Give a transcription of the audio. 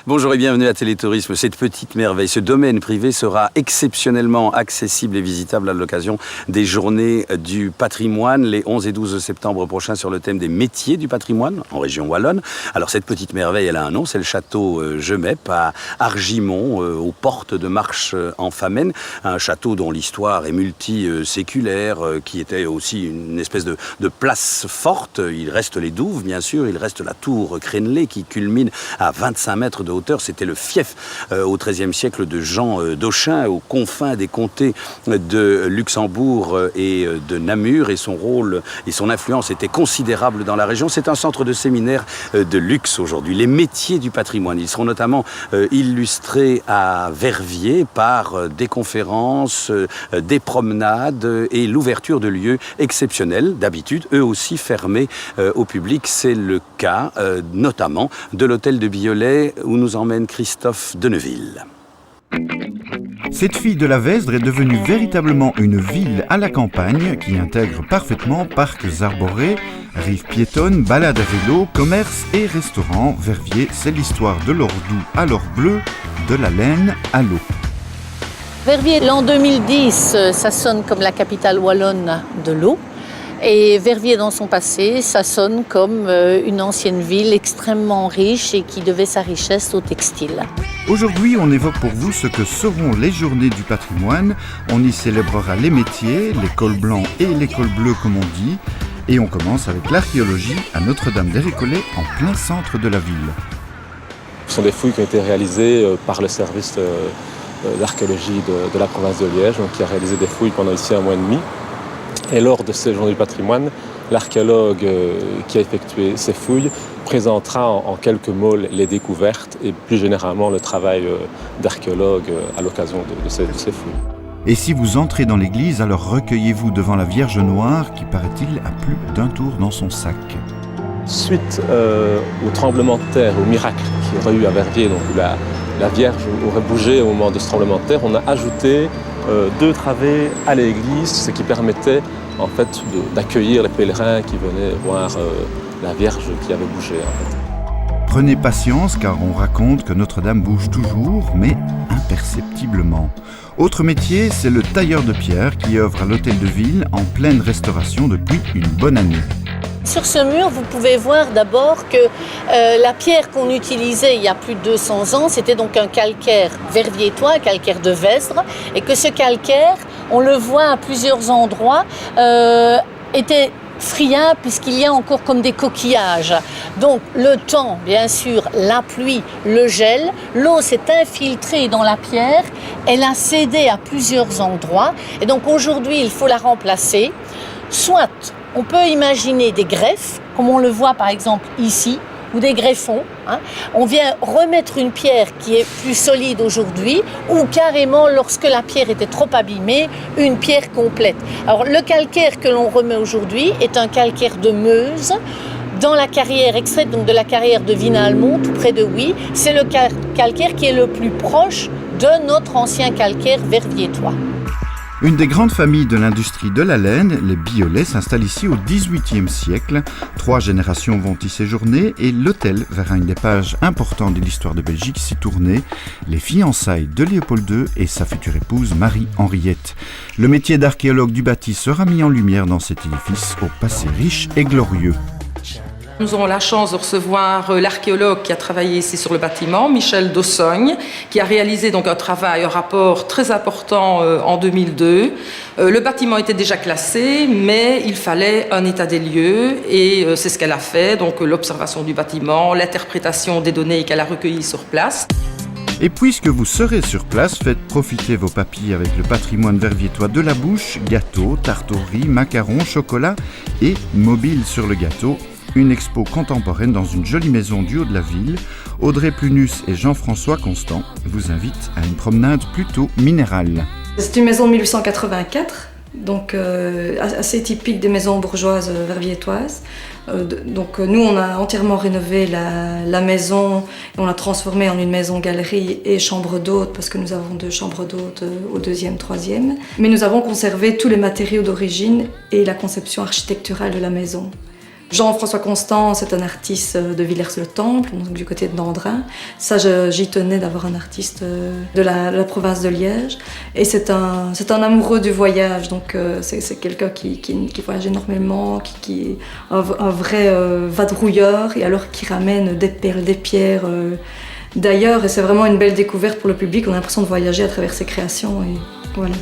Bonjour et bienvenue à Télétourisme. Cette petite merveille, ce domaine privé sera exceptionnellement accessible et visitable à l'occasion des journées du patrimoine les 11 et 12 septembre prochains sur le thème des métiers du patrimoine en région wallonne. Alors cette petite merveille, elle a un nom, c'est le château Gemep à Argimont, aux portes de Marche en Famenne. Un château dont l'histoire est multiséculaire, qui était aussi une espèce de place forte. Il reste les douves, bien sûr, il reste la tour crénelée qui culmine à 25 mètres de hauteur. C'était le fief au XIIIe siècle de Jean d'Auchin, aux confins des comtés de Luxembourg et de Namur, et son rôle et son influence étaient considérables dans la région. C'est un centre de séminaire de luxe aujourd'hui. Les métiers du patrimoine, ils seront notamment illustrés à Verviers par des conférences, des promenades et l'ouverture de lieux exceptionnels, d'habitude eux aussi fermés au public. C'est le cas notamment de l'hôtel de Biolay où nous emmène Christophe Deneville. Cette fille de la Vesdre est devenue véritablement une ville à la campagne qui intègre parfaitement parcs arborés, rives piétonnes, balades à vélo, commerces et restaurants. Verviers, c'est l'histoire de l'or doux à l'or bleu, de la laine à l'eau. Verviers, l'an 2010, ça sonne comme la capitale wallonne de l'eau. Et Verviers, dans son passé, ça sonne comme une ancienne ville extrêmement riche et qui devait sa richesse au textile. Aujourd'hui, on évoque pour vous ce que seront les journées du patrimoine. On y célébrera les métiers, l'école blanc et l'école bleue comme on dit. Et on commence avec l'archéologie à Notre-Dame des Récollets, en plein centre de la ville. Ce sont des fouilles qui ont été réalisées par le service d'archéologie de la province de Liège, donc qui a réalisé des fouilles pendant ici 1 mois et demi. Et lors de ces journées du patrimoine, l'archéologue qui a effectué ces fouilles présentera en quelques mots les découvertes et plus généralement le travail d'archéologue à l'occasion de ces fouilles. Et si vous entrez dans l'église, alors recueillez-vous devant la Vierge Noire qui, paraît-il, a plus d'un tour dans son sac. Suite au tremblement de terre, au miracle qu'il y aurait eu à Verviers, donc où la Vierge aurait bougé au moment de ce tremblement de terre, on a ajouté 2 travées à l'église, ce qui permettait en fait d'accueillir les pèlerins qui venaient voir la Vierge qui avait bougé. En fait. Prenez patience car on raconte que Notre-Dame bouge toujours, mais imperceptiblement. Autre métier, c'est le tailleur de pierre qui œuvre à l'hôtel de ville en pleine restauration depuis une bonne année. Sur ce mur, vous pouvez voir d'abord que la pierre qu'on utilisait il y a plus de 200 ans, c'était donc un calcaire verviétois, un calcaire de Vesdre, et que ce calcaire, on le voit à plusieurs endroits, était friable puisqu'il y a encore comme des coquillages. Donc le temps, bien sûr, la pluie, le gel, l'eau s'est infiltrée dans la pierre, elle a cédé à plusieurs endroits, et donc aujourd'hui, il faut la remplacer, soit on peut imaginer des greffes, comme on le voit par exemple ici, ou des greffons. On vient remettre une pierre qui est plus solide aujourd'hui, ou carrément, lorsque la pierre était trop abîmée, une pierre complète. Alors le calcaire que l'on remet aujourd'hui est un calcaire de Meuse, dans la carrière extraite donc de la carrière de Vinalmont, tout près de Huy. C'est le calcaire qui est le plus proche de notre ancien calcaire verviétois. Une des grandes familles de l'industrie de la laine, les Biolay, s'installent ici au XVIIIe siècle. 3 générations vont y séjourner et l'hôtel verra une des pages importantes de l'histoire de Belgique s'y tourner, les fiançailles de Léopold II et sa future épouse Marie-Henriette. Le métier d'archéologue du bâti sera mis en lumière dans cet édifice au passé riche et glorieux. Nous aurons la chance de recevoir l'archéologue qui a travaillé ici sur le bâtiment, Michel Dossogne, qui a réalisé donc un rapport très important en 2002. Le bâtiment était déjà classé, mais il fallait un état des lieux et c'est ce qu'elle a fait, donc l'observation du bâtiment, l'interprétation des données qu'elle a recueillies sur place. Et puisque vous serez sur place, faites profiter vos papilles avec le patrimoine verviétois de la bouche, gâteaux, tarte aux riz, macarons, chocolat et mobile sur le gâteau. Une expo contemporaine dans une jolie maison du haut de la ville. Audrey Plunus et Jean-François Constant vous invitent à une promenade plutôt minérale. C'est une maison de 1884, donc assez typique des maisons bourgeoises verviétoises. Donc nous, on a entièrement rénové la maison et on l'a transformée en une maison galerie et chambre d'hôte parce que nous avons 2 chambres d'hôte au 2e, 3e. Mais nous avons conservé tous les matériaux d'origine et la conception architecturale de la maison. Jean-François Constant, c'est un artiste de Villers-le-Temple, donc du côté de Nandrin. Ça, j'y tenais d'avoir un artiste de la province de Liège. Et c'est un amoureux du voyage, donc c'est quelqu'un qui voyage énormément, qui est un vrai vadrouilleur, et alors qui ramène des perles, des pierres d'ailleurs. Et c'est vraiment une belle découverte pour le public. On a l'impression de voyager à travers ses créations. Et voilà.